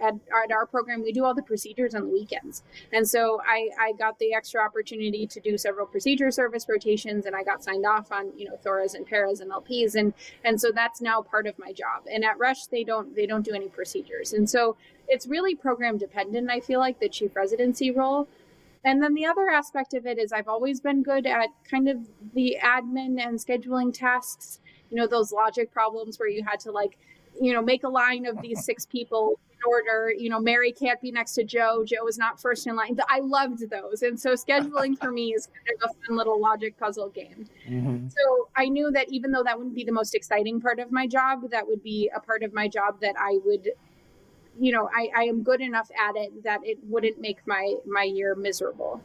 our program, we do all the procedures on the weekends. And so I got the extra opportunity to do several procedure service rotations, and I got signed off on, thoras and paras and LPs. And so that's now part of my job. And at Rush, they don't do any procedures. And so it's really program dependent, I feel like, the chief residency role. And then the other aspect of it is I've always been good at kind of the admin and scheduling tasks, those logic problems where you had to make a line of these 6 people in order, Mary can't be next to Joe. Joe is not first in line. I loved those. And so scheduling for me is kind of a fun little logic puzzle game. So I knew that even though that wouldn't be the most exciting part of my job, that would be a part of my job that I would, I am good enough at it that it wouldn't make my year miserable.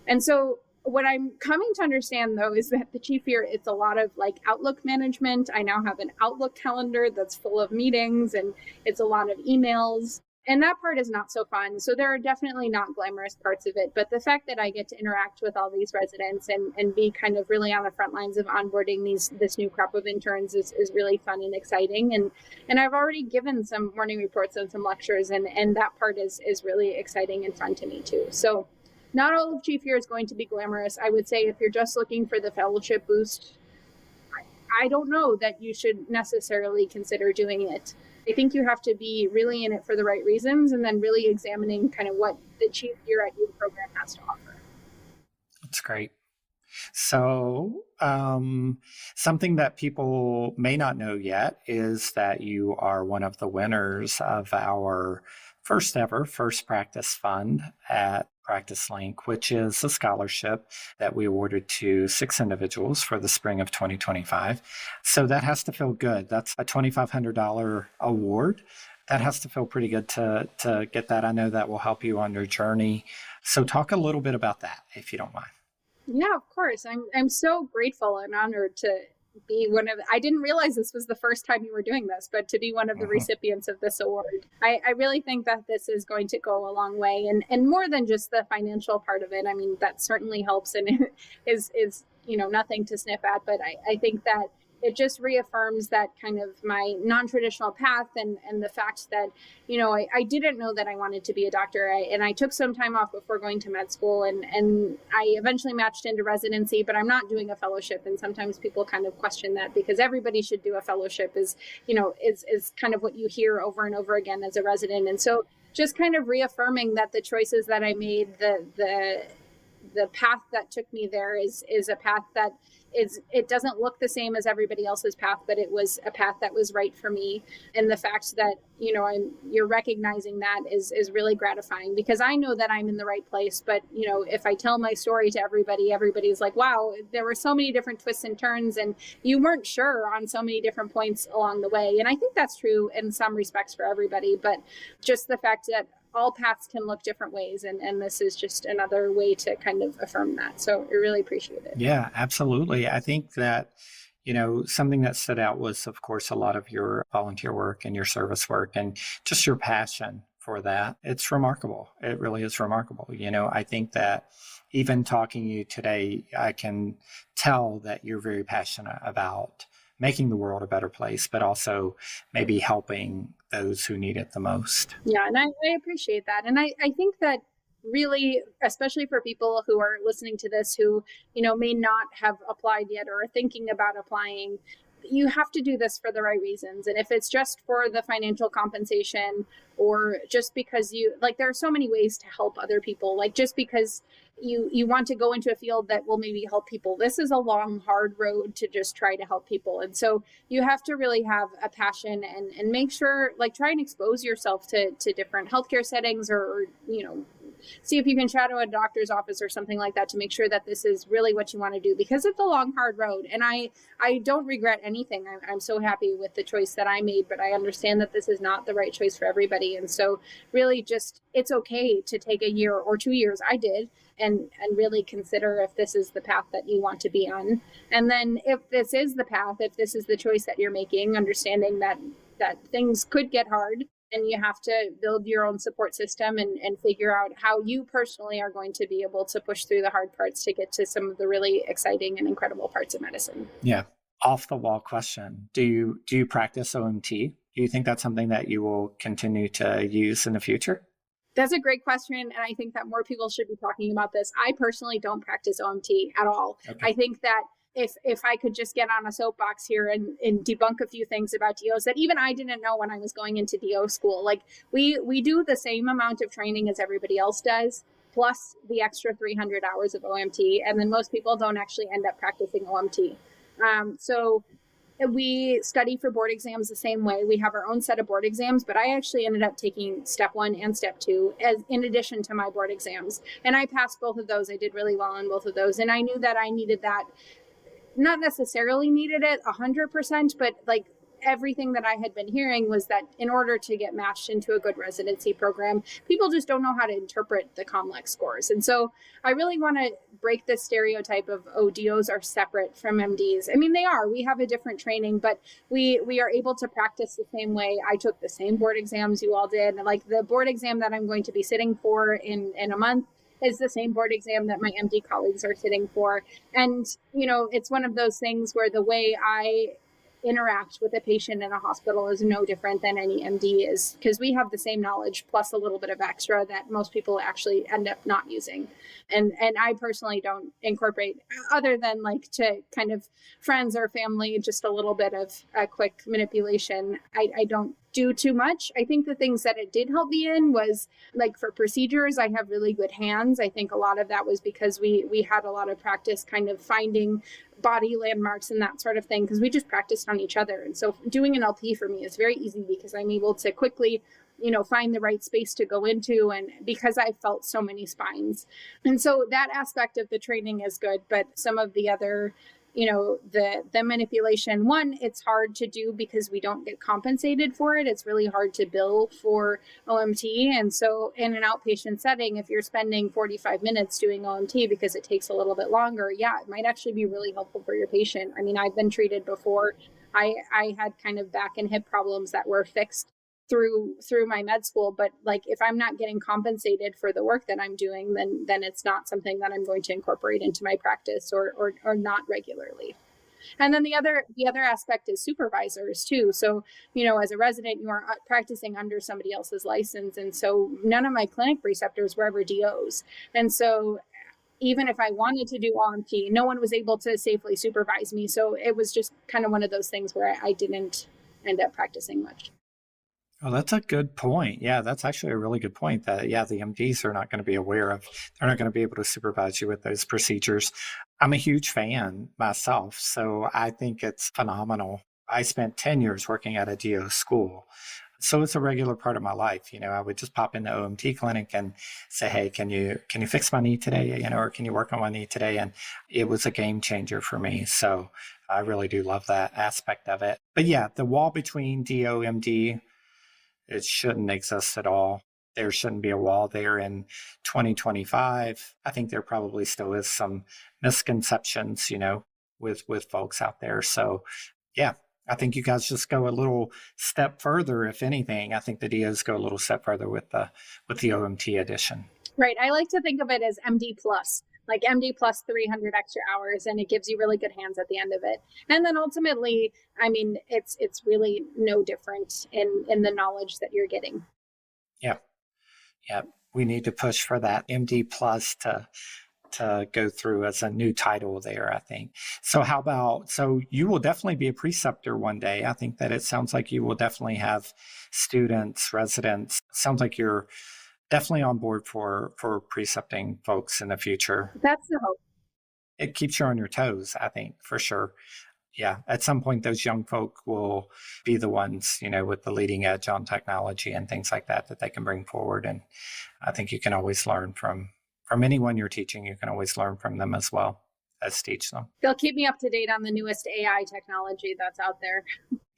And so what I'm coming to understand, though, is that the chief year, it's a lot of Outlook management. I now have an Outlook calendar that's full of meetings, and it's a lot of emails. And that part is not so fun. So there are definitely not glamorous parts of it. But the fact that I get to interact with all these residents and be kind of really on the front lines of onboarding this new crop of interns is really fun and exciting. And I've already given some morning reports and some lectures, and that part is really exciting and fun to me, too. So not all of chief year is going to be glamorous. I would say if you're just looking for the fellowship boost, I don't know that you should necessarily consider doing it. I think you have to be really in it for the right reasons, and then really examining kind of what the chief year at U program has to offer. That's great. So something that people may not know yet is that you are one of the winners of our first practice fund at PracticeLink, which is a scholarship that we awarded to 6 individuals for the spring of 2025. So that has to feel good. That's a $2,500 award. That has to feel pretty good to get that. I know that will help you on your journey. So talk a little bit about that, if you don't mind. Yeah, of course. I'm so grateful and honored to be I didn't realize this was the first time you were doing this, but to be one of the recipients of this award. I really think that this is going to go a long way, and more than just the financial part of it. I mean, that certainly helps and is nothing to sniff at, but I think that it just reaffirms that kind of my non-traditional path and the fact that, I didn't know that I wanted to be a doctor. And I took some time off before going to med school, and I eventually matched into residency, but I'm not doing a fellowship. And sometimes people kind of question that, because everybody should do a fellowship is kind of what you hear over and over again as a resident. And so just kind of reaffirming that the choices that I made, the path that took me there is a path that it doesn't look the same as everybody else's path, but it was a path that was right for me. And the fact that, you're recognizing that is really gratifying, because I know that I'm in the right place. But, if I tell my story to everybody's like, wow, there were so many different twists and turns, and you weren't sure on so many different points along the way. And I think that's true in some respects for everybody, but just the fact that all paths can look different ways. And this is just another way to kind of affirm that. So I really appreciate it. Yeah, absolutely. I think that, something that stood out was, of course, a lot of your volunteer work and your service work and just your passion for that. It's remarkable. It really is remarkable. I think that even talking to you today, I can tell that you're very passionate about making the world a better place, but also maybe helping those who need it the most. Yeah, and I appreciate that. And I think that really, especially for people who are listening to this who, may not have applied yet or are thinking about applying, you have to do this for the right reasons. And if it's just for the financial compensation, or just because there are so many ways to help other people, like just because you want to go into a field that will maybe help people. This is a long, hard road to just try to help people. And so you have to really have a passion and make sure, try and expose yourself to different healthcare settings, or see if you can shadow a doctor's office or something like that to make sure that this is really what you want to do, because it's a long, hard road. And I don't regret anything. I'm so happy with the choice that I made, but I understand that this is not the right choice for everybody. And so really just, it's okay to take a year or 2 years. I did. And really consider if this is the path that you want to be on. And then if this is the path, if this is the choice that you're making, understanding that things could get hard, and you have to build your own support system and figure out how you personally are going to be able to push through the hard parts to get to some of the really exciting and incredible parts of medicine. Yeah. Off the wall question. Do you practice OMT? Do you think that's something that you will continue to use in the future? That's a great question. And I think that more people should be talking about this. I personally don't practice OMT at all. Okay. I think that if I could just get on a soapbox here and debunk a few things about DOs that even I didn't know when I was going into DO school. We do the same amount of training as everybody else does, plus the extra 300 hours of OMT. And then most people don't actually end up practicing OMT. So we study for board exams the same way. We have our own set of board exams, but I actually ended up taking step 1 and step 2 in addition to my board exams. And I passed both of those. I did really well on both of those. And I knew that I needed that, not necessarily needed it 100%, but everything that I had been hearing was that in order to get matched into a good residency program, people just don't know how to interpret the COMLEX scores. And so I really want to break this stereotype of, DOs are separate from MDs. I mean, they are. We have a different training, but we are able to practice the same way. I took the same board exams you all did. And the board exam that I'm going to be sitting for in a month is the same board exam that my MD colleagues are sitting for. And, it's one of those things where the way I interact with a patient in a hospital is no different than any MD is, because we have the same knowledge plus a little bit of extra that most people actually end up not using. And I personally don't incorporate, other than to kind of friends or family, just a little bit of a quick manipulation. I don't do too much. I think the things that it did help me in was for procedures, I have really good hands. I think a lot of that was because we had a lot of practice kind of finding body landmarks and that sort of thing, because we just practiced on each other. And so doing an LP for me is very easy because I'm able to quickly find the right space to go into, and because I felt so many spines. And so that aspect of the training is good, but some of the other, the manipulation, one, it's hard to do because we don't get compensated for it. It's really hard to bill for OMT. And so in an outpatient setting, if you're spending 45 minutes doing OMT because it takes a little bit longer, yeah, it might actually be really helpful for your patient. I mean, I've been treated before. I had kind of back and hip problems that were fixed through my med school, but if I'm not getting compensated for the work that I'm doing, then it's not something that I'm going to incorporate into my practice or not regularly. And then the other aspect is supervisors too. So, as a resident, you are practicing under somebody else's license. And so none of my clinic preceptors were ever DOs. And so even if I wanted to do OMT, no one was able to safely supervise me. So it was just kind of one of those things where I didn't end up practicing much. Oh, that's a good point. Yeah, that's actually a really good point that, the MDs are not going to be aware of, they're not going to be able to supervise you with those procedures. I'm a huge fan myself, so I think it's phenomenal. I spent 10 years working at a DO school. So it's a regular part of my life. I would just pop in the OMT clinic and say, hey, can you fix my knee today? Or can you work on my knee today? And it was a game changer for me. So I really do love that aspect of it. But yeah, the wall between DO, MD, it shouldn't exist at all. There shouldn't be a wall there in 2025. I think there probably still is some misconceptions, with folks out there. So yeah, I think you guys just go a little step further, if anything. I think the DOs go a little step further with the OMT edition. Right. I like to think of it as MD plus. MD plus 300 extra hours, and it gives you really good hands at the end of it. And then ultimately, I mean, it's really no different in the knowledge that you're getting. Yeah. We need to push for that MD plus to to go through as a new title there, I think. So so you will definitely be a preceptor one day. I think that it sounds like you will definitely have students, residents. Sounds like you're definitely on board for precepting folks in the future. That's the hope. It keeps you on your toes, I think, for sure. Yeah, at some point, those young folk will be the ones, with the leading edge on technology and things like that they can bring forward. And I think you can always learn from anyone you're teaching. You can always learn from them as well as teach them. They'll keep me up to date on the newest AI technology that's out there.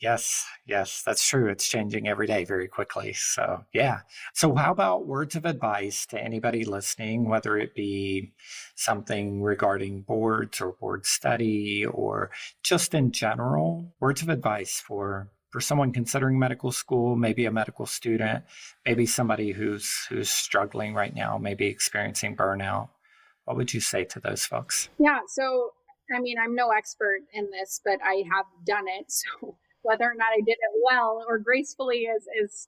Yes, that's true. It's changing every day very quickly. So, yeah. So how about words of advice to anybody listening, whether it be something regarding boards or board study or just in general, words of advice for someone considering medical school, maybe a medical student, maybe somebody who's struggling right now, maybe experiencing burnout. What would you say to those folks? Yeah. So, I'm no expert in this, but I have done it. So whether or not I did it well or gracefully is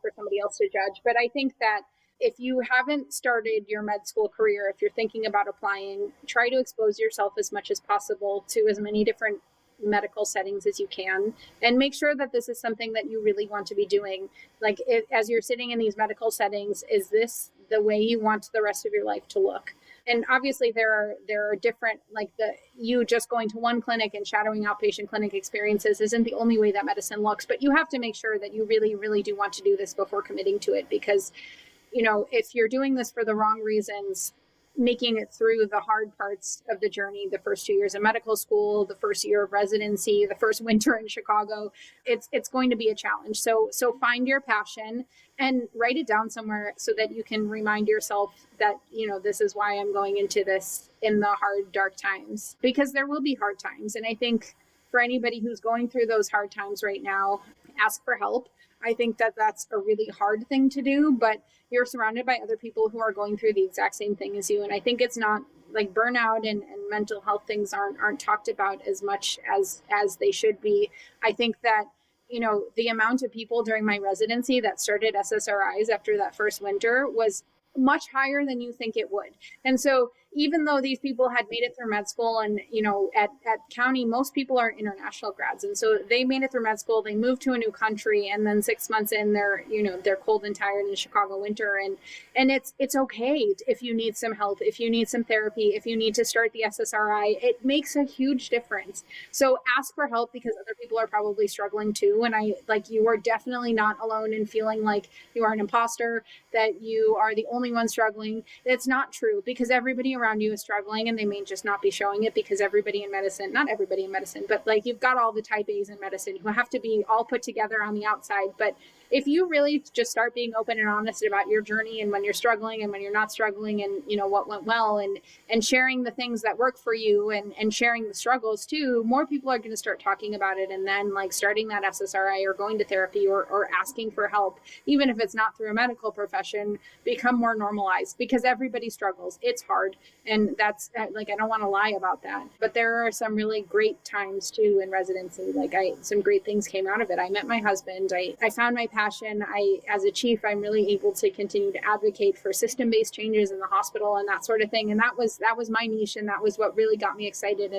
for somebody else to judge. But I think that if you haven't started your med school career, if you're thinking about applying, try to expose yourself as much as possible to as many different medical settings as you can, and make sure that this is something that you really want to be doing. Like, as you're sitting in these medical settings, is this the way you want the rest of your life to look? And obviously there are different, like you just going to one clinic and shadowing outpatient clinic experiences isn't the only way that medicine looks, but you have to make sure that you really, really do want to do this before committing to it. Because, if you're doing this for the wrong reasons, making it through the hard parts of the journey, the first 2 years of medical school, the first year of residency, the first winter in Chicago, it's going to be a challenge. So find your passion and write it down somewhere so that you can remind yourself that, this is why I'm going into this in the hard, dark times, because there will be hard times. And I think for anybody who's going through those hard times right now, ask for help. I think that that's a really hard thing to do, but you're surrounded by other people who are going through the exact same thing as you. And I think it's not like burnout and mental health things aren't talked about as much as they should be. I think that, the amount of people during my residency that started SSRIs after that first winter was much higher than you think it would. And so even though these people had made it through med school and, at county, most people are international grads. And so they made it through med school, they moved to a new country, and then 6 months in, they're cold and tired in the Chicago winter. And it's okay if you need some help, if you need some therapy, if you need to start the SSRI, it makes a huge difference. So ask for help, because other people are probably struggling too. And you are definitely not alone in feeling like you are an imposter, that you are the only one struggling. It's not true, because everybody around you is struggling, and they may just not be showing it, because everybody in medicine, not everybody in medicine, but you've got all the type A's in medicine who have to be all put together on the outside. But if you really just start being open and honest about your journey, and when you're struggling and when you're not struggling, and what went well, and sharing the things that work for you, and sharing the struggles too, more people are going to start talking about it. And then starting that SSRI or going to therapy or asking for help, even if it's not through a medical profession, become more normalized, because everybody struggles. It's hard. And that's I don't want to lie about that, but there are some really great times too in residency. Some great things came out of it. I met my husband. I found my passion. As a chief, I'm really able to continue to advocate for system-based changes in the hospital and that sort of thing. And that was my niche, and that was what really got me excited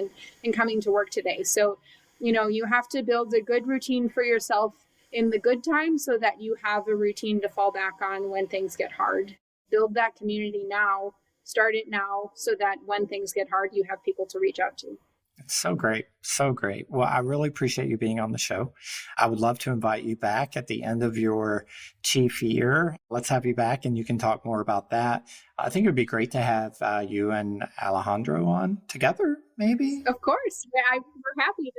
in coming to work today. So, you have to build a good routine for yourself in the good times so that you have a routine to fall back on when things get hard. Build that community now, start it now, so that when things get hard, you have people to reach out to. It's so great. So great. Well, I really appreciate you being on the show. I would love to invite you back at the end of your chief year. Let's have you back, and you can talk more about that. I think it would be great to have you and Alejandro on together, maybe. Of course. We're happy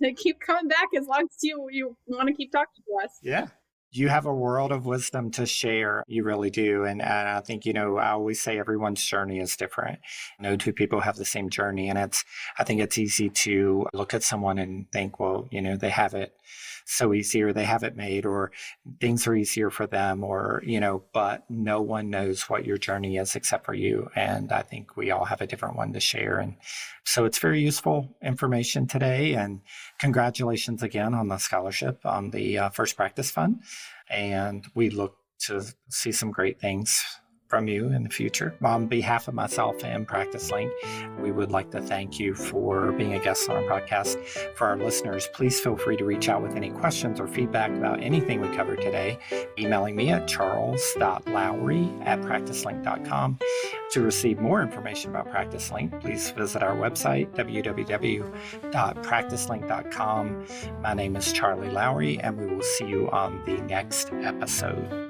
to keep coming back as long as you want to keep talking to us. Yeah. You have a world of wisdom to share. You really do. And I think, I always say everyone's journey is different. No two people have the same journey. And I think it's easy to look at someone and think, well, they have it so easy, or they have it made, or things are easier for them, or, but no one knows what your journey is except for you. And I think we all have a different one to share. And so it's very useful information today. And congratulations again on the scholarship on the First Practice Fund. And we look to see some great things from you in the future. On behalf of myself and PracticeLink, we would like to thank you for being a guest on our podcast. For our listeners, please feel free to reach out with any questions or feedback about anything we covered today, emailing me at charles.lowry@practicelink.com. To receive more information about PracticeLink, please visit our website, www.practicelink.com. My name is Charley Lowry, and we will see you on the next episode.